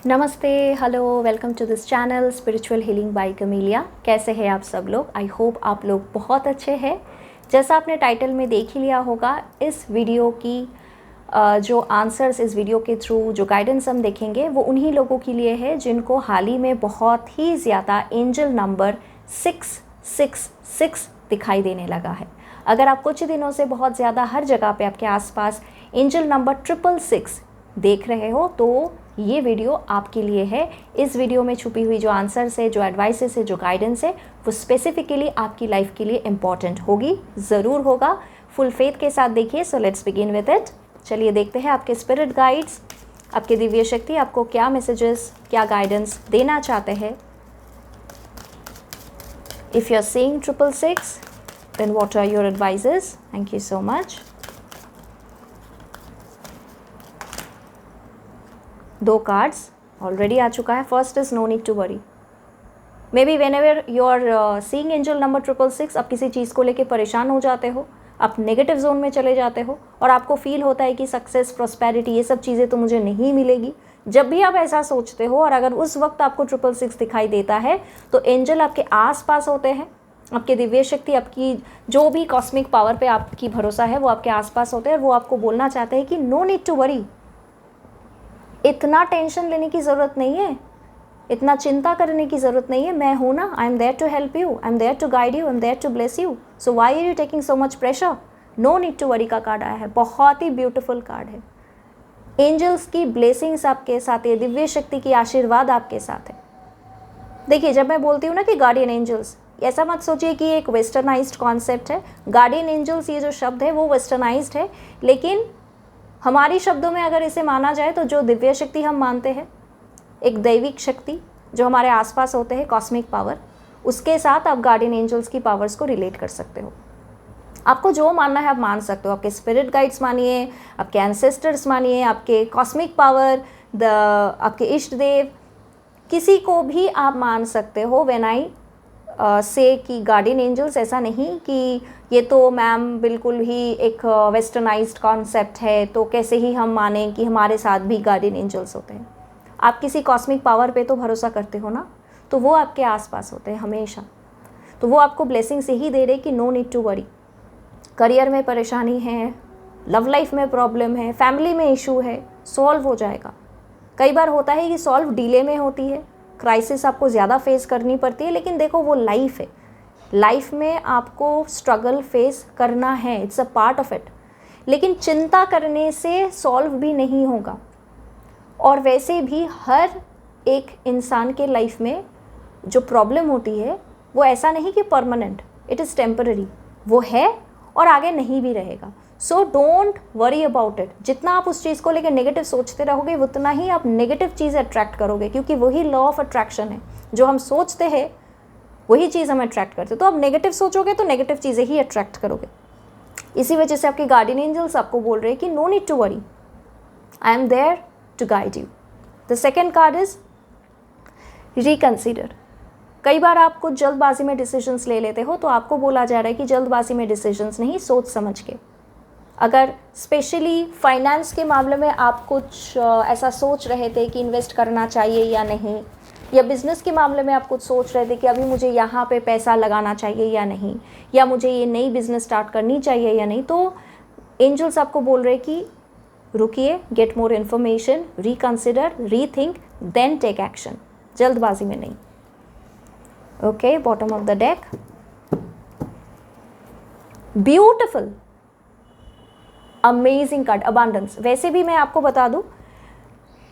नमस्ते, hello, welcome to this channel spiritual healing by Camilia. कैसे हैं आप सब लोग? आई होप आप लोग बहुत अच्छे हैं। जैसा आपने टाइटल में देख ही लिया होगा, इस वीडियो की जो आंसर्स इस वीडियो के थ्रू जो गाइडेंस हम देखेंगे वो उन्हीं लोगों के लिए है जिनको हाल ही में बहुत ही ज़्यादा एंजल नंबर 666 दिखाई देने लगा है। अगर आप कुछ दिनों से बहुत ज़्यादा हर जगह पे आपके आसपास एंजल नंबर 666 देख रहे हो तो ये वीडियो आपके लिए है। इस वीडियो में छुपी हुई जो आंसर्स है, जो एडवाइसेस है, जो गाइडेंस है, वो स्पेसिफिकली आपकी लाइफ के लिए इम्पॉर्टेंट होगी, ज़रूर होगा। फुल फेथ के साथ देखिए। So let's begin with it. चलिए देखते हैं आपके स्पिरिट गाइड्स, आपके दिव्य शक्ति आपको क्या मैसेजेस, क्या गाइडेंस देना चाहते हैं। If you are seeing 666 then what are your advices? Thank you so much. 2 cards already आ चुका है। First is no need to worry. Maybe whenever you are seeing angel number 666, आप किसी चीज़ को लेके परेशान हो जाते हो, आप नेगेटिव जोन में चले जाते हो और आपको फील होता है कि सक्सेस, प्रॉस्पेरिटी, ये सब चीज़ें तो मुझे नहीं मिलेगी। जब भी आप ऐसा सोचते हो और अगर उस वक्त आपको 666 दिखाई देता है तो एंजल आपके आस पास होते हैं, आपके दिव्य शक्ति, आपकी जो भी कॉस्मिक पावर पे आपकी भरोसा है वो आपके आसपास होते हैं और वो आपको बोलना चाहते हैं कि नो नीड टू वरी। इतना टेंशन लेने की ज़रूरत नहीं है, इतना चिंता करने की ज़रूरत नहीं है। मैं हूँ ना, I am there to help you, I am there to guide you, I am there to bless you. So why are you taking so much pressure? No need to worry का कार्ड आया है। बहुत ही beautiful card है। Angels की blessings आपके साथ है, दिव्य शक्ति की आशीर्वाद आपके साथ है। देखिए, जब मैं बोलती हूँ ना कि गार्डियन एंजल्स, ऐसा मत सोचिए कि एक वेस्टर्नाइज्ड कॉन्सेप्ट है। गार्डियन एंजल्स ये जो शब्द है वो वेस्टर्नाइज्ड है, लेकिन हमारी शब्दों में अगर इसे माना जाए तो जो दिव्य शक्ति हम मानते हैं, एक दैविक शक्ति जो हमारे आसपास होते हैं, कॉस्मिक पावर, उसके साथ आप गार्डियन एंजल्स की पावर्स को रिलेट कर सकते हो। आपको जो मानना है आप मान सकते हो। आपके स्पिरिट गाइड्स मानिए, आपके एंसेस्टर्स मानिए, आपके कॉस्मिक पावर, आपके इष्ट देव, किसी को भी आप मान सकते हो। व्हेन आई से कि गार्डियन एंजल्स, ऐसा नहीं कि ये तो मैम बिल्कुल ही एक वेस्टर्नाइज्ड कॉन्सेप्ट है तो कैसे ही हम माने कि हमारे साथ भी गार्डियन एंजल्स होते हैं। आप किसी कॉस्मिक पावर पे तो भरोसा करते हो ना, तो वो आपके आसपास होते हैं हमेशा। तो वो आपको ब्लेसिंग से ही दे रहे कि no need to worry. Career में परेशानी है, लव लाइफ में प्रॉब्लम है, फैमिली में इशू है, सॉल्व हो जाएगा। कई बार होता है कि सॉल्व डिले में होती है, क्राइसिस आपको ज़्यादा फेस करनी पड़ती है, लेकिन देखो वो लाइफ है। लाइफ में आपको स्ट्रगल फेस करना है, it's a part of it. लेकिन चिंता करने से सॉल्व भी नहीं होगा। और वैसे भी हर एक इंसान के लाइफ में जो प्रॉब्लम होती है वो ऐसा नहीं कि परमानेंट, इट इज़ टेम्पररी। वो है और आगे नहीं भी रहेगा। So don't worry about it. जितना आप उस चीज़ को लेकर नेगेटिव सोचते रहोगे उतना ही आप नेगेटिव चीज़ अट्रैक्ट करोगे, क्योंकि वही लॉ ऑफ अट्रैक्शन है। जो हम सोचते हैं वही चीज़ हम अट्रैक्ट करते हैं। तो आप नेगेटिव सोचोगे तो नेगेटिव चीज़ें ही अट्रैक्ट करोगे। इसी वजह से आपके गार्डियन एंजल्स आपको बोल रहे हैं कि no need to worry, I am there to guide you. The second card is reconsider. कई बार आप कुछ जल्दबाजी में डिसीजंस ले लेते हो, तो आपको बोला जा रहा है कि जल्दबाजी में डिसीजंस नहीं, सोच समझ के। अगर स्पेशली फाइनेंस के मामले में आप कुछ ऐसा सोच रहे थे कि इन्वेस्ट करना चाहिए या नहीं, या बिज़नेस के मामले में आप कुछ सोच रहे थे कि अभी मुझे यहाँ पे पैसा लगाना चाहिए या नहीं, या मुझे ये नई बिज़नेस स्टार्ट करनी चाहिए या नहीं, तो एंजल्स आपको बोल रहे कि रुकिए, get more information, reconsider, rethink, then take action. जल्दबाजी में नहीं। Okay, bottom of the deck, beautiful, amazing card, abundance. वैसे भी मैं आपको बता दूं,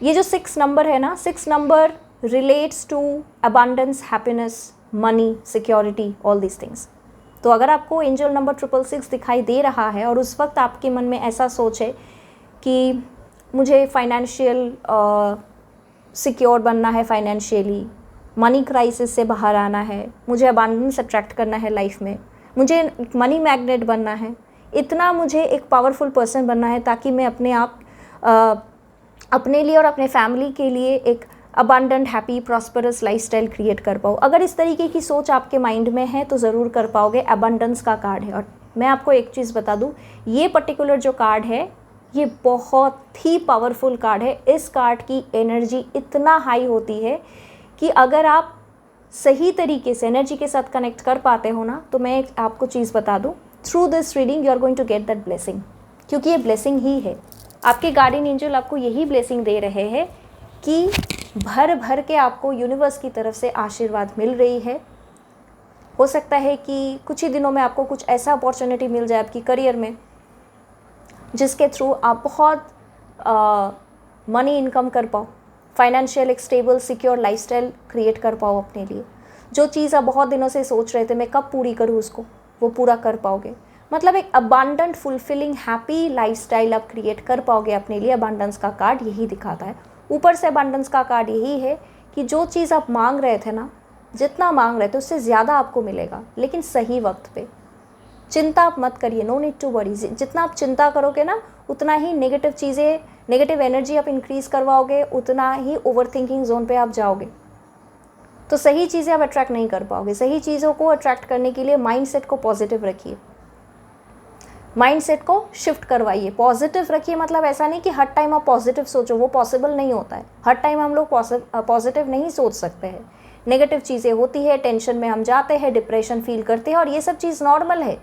ये जो 6 नंबर है ना, 6 number relates to abundance, happiness, money, security, all these things. तो अगर आपको एंजल नंबर 666 दिखाई दे रहा है और उस वक्त आपके मन में ऐसा सोच है कि मुझे फाइनेंशियल सिक्योर बनना है, फाइनेंशियली मनी क्राइसिस से बाहर आना है, मुझे अबांडेंस अट्रैक्ट करना है लाइफ में, मुझे मनी मैग्नेट बनना है, इतना मुझे एक पावरफुल पर्सन बनना है ताकि मैं अपने आप अपने लिए और अपने फैमिली के लिए एक abundant, happy, prosperous lifestyle create कर पाऊँ। अगर इस तरीके की सोच आपके माइंड में है तो ज़रूर कर पाओगे। अबांडेंस का कार्ड है। और मैं आपको एक चीज़ बता दूँ, ये पर्टिकुलर जो कार्ड है ये बहुत ही पावरफुल कार्ड है। इस कार्ड की एनर्जी इतना हाई होती है कि अगर आप सही तरीके से एनर्जी के साथ कनेक्ट कर पाते हो ना, तो मैं एक आपको चीज़ बता दूँ, through this reading you are going to get that blessing, क्योंकि ये ब्लेसिंग ही है। आपके गार्डियन एंजल आपको यही ब्लेसिंग दे रहे हैं कि भर भर के आपको यूनिवर्स की तरफ से आशीर्वाद मिल रही है। हो सकता है कि कुछ ही दिनों में आपको कुछ ऐसा अपॉर्चुनिटी मिल जाए आपकी करियर में जिसके थ्रू आप बहुत मनी इनकम कर पाओ, फाइनेंशियल एक स्टेबल सिक्योर लाइफस्टाइल क्रिएट कर पाओ अपने लिए। जो चीज़ आप बहुत दिनों से सोच रहे थे मैं कब पूरी करूँ उसको, वो पूरा कर पाओगे। मतलब एक अबांडेंट फुलफिलिंग हैप्पी लाइफस्टाइल आप क्रिएट कर पाओगे अपने लिए। अबांडेंस का कार्ड यही दिखाता है। ऊपर से अबांडेंस का कार्ड यही है कि जो चीज़ आप मांग रहे थे ना, जितना मांग रहे थे उससे ज़्यादा आपको मिलेगा, लेकिन सही वक्त पे। चिंता आप मत करिए, नो नीड टू वरी। जितना आप चिंता करोगे ना, उतना ही नेगेटिव चीज़ें, नेगेटिव एनर्जी आप इंक्रीज़ करवाओगे, उतना ही ओवर थिंकिंग जोन पे आप जाओगे, तो सही चीज़ें आप अट्रैक्ट नहीं कर पाओगे। सही चीज़ों को अट्रैक्ट करने के लिए माइंडसेट को पॉजिटिव रखिए, माइंडसेट को शिफ्ट करवाइए, पॉजिटिव रखिए। मतलब ऐसा नहीं कि हर टाइम आप पॉजिटिव सोचो, वो पॉसिबल नहीं होता है। हर टाइम हम लोग पॉजिटिव नहीं सोच सकते हैं, नेगेटिव चीज़ें होती है, टेंशन में हम जाते हैं, डिप्रेशन फील करते हैं, और ये सब चीज़ नॉर्मल है।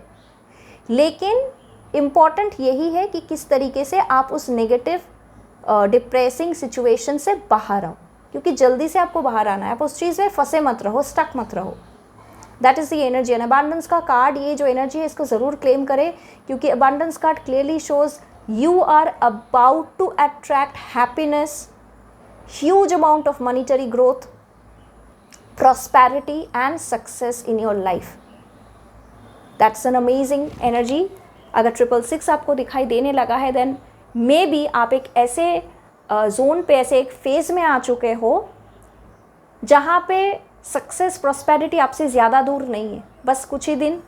लेकिन इम्पॉर्टेंट यही है कि किस तरीके से आप उस नेगेटिव डिप्रेसिंग सिचुएशन से बाहर आओ, क्योंकि जल्दी से आपको बाहर आना है। आप उस चीज़ में फंसे मत रहो, स्टक मत रहो। That is the energy. And abundance का कार्ड, ये जो एनर्जी है इसको ज़रूर क्लेम करें, क्योंकि abundance card clearly shows you are about to attract happiness, huge amount of monetary growth, prosperity and success in your life. That's an amazing energy. अगर 666 आपको दिखाई देने लगा है, देन मे बी आप एक ऐसे जोन पे, ऐसे एक फेज़ में आ चुके हो जहाँ पे सक्सेस, प्रॉस्पेरिटी आपसे ज़्यादा दूर नहीं है। बस कुछ ही दिन,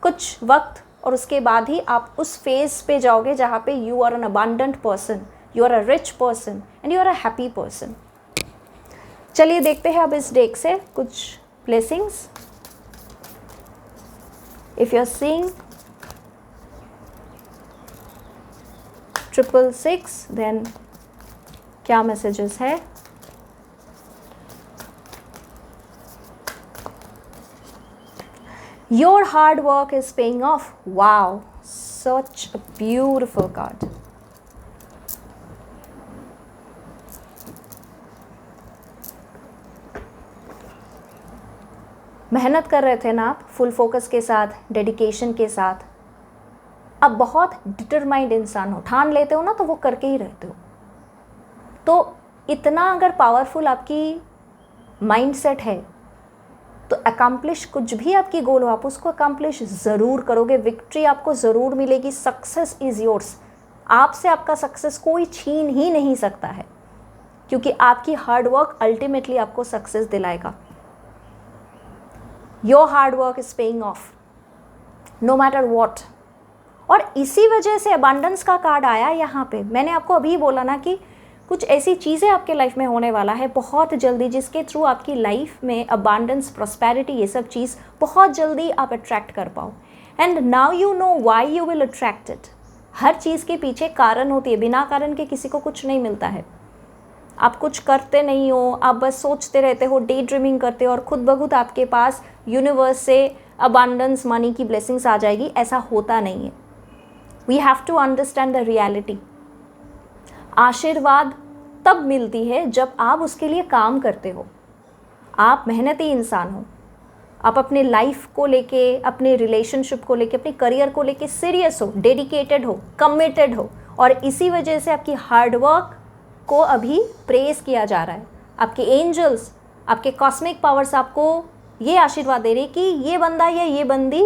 कुछ वक्त, और उसके बाद ही आप उस फेज़ पे जाओगे जहाँ पे you are an abundant person, you are a rich person and you are a happy person. चलिए देखते हैं अब इस डेक से कुछ blessings. If you are seeing 666, then क्या मैसेजेस है? Your hard work is paying off. Wow, such a beautiful card. मेहनत कर रहे थे ना आप, फुल फोकस के साथ, डेडिकेशन के साथ। अब बहुत डिटरमाइंड इंसान हो, ठान लेते हो ना तो वो करके ही रहते हो। तो इतना अगर पावरफुल आपकी माइंडसेट है तो अकम्प्लिश, कुछ भी आपकी गोल हो आप उसको अकम्प्लिश ज़रूर करोगे। विक्ट्री आपको ज़रूर मिलेगी। Success is yours. आपसे आपका सक्सेस कोई छीन ही नहीं सकता है, क्योंकि आपकी हार्ड वर्क अल्टीमेटली आपको सक्सेस दिलाएगा। Your hard work is paying off no matter what. और इसी वजह से अबांडेंस का कार्ड आया यहाँ पे। मैंने आपको अभी बोला ना कि कुछ ऐसी चीज़ें आपके लाइफ में होने वाला है बहुत जल्दी, जिसके थ्रू आपकी लाइफ में अबांडेंस, प्रॉस्पेरिटी, ये सब चीज़ बहुत जल्दी आप अट्रैक्ट कर पाओ। And now you know why you will attract it. हर चीज़ के पीछे कारण होती है, बिना कारण के किसी को कुछ नहीं मिलता है। आप कुछ करते नहीं हो, आप बस सोचते रहते हो, डे ड्रीमिंग करते हो, और खुद ब खुद आपके पास यूनिवर्स से अबांडेंस, मनी की ब्लेसिंग्स आ जाएगी। ऐसा होता नहीं है। We have to understand the reality. आशीर्वाद तब मिलती है जब आप उसके लिए काम करते हो, आप मेहनती इंसान हो, आप अपने लाइफ को लेके, अपने रिलेशनशिप को लेके, अपने करियर को लेके सीरियस हो, डेडिकेटेड हो, कमिटेड हो, और इसी वजह से आपकी हार्डवर्क को अभी प्रेज किया जा रहा है। आपके एंजल्स, आपके कॉस्मिक पावर्स आपको ये आशीर्वाद दे रहे कि ये बंदा या ये बंदी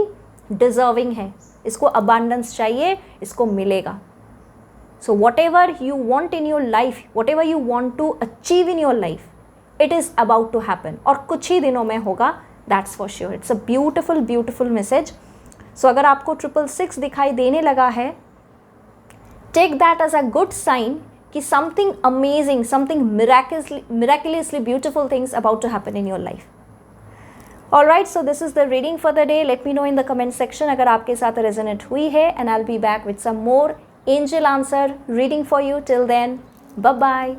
डिजर्विंग है, इसको अबांडेंस चाहिए, इसको मिलेगा। So whatever you want in your life, whatever you want to achieve in your life, it is about to happen. और कुछ ही दिनों में होगा, that's for sure. It's a beautiful, beautiful message. So अगर आपको 666 दिखाई देने लगा है, take that as a good sign कि something amazing, something miraculously beautiful things about to happen in your life. Alright, so this is the reading for the day. Let me know in the comment section अगर आपके साथ resonate हुई है, and I'll be back with some more angel answer reading for you. Till then, bye bye.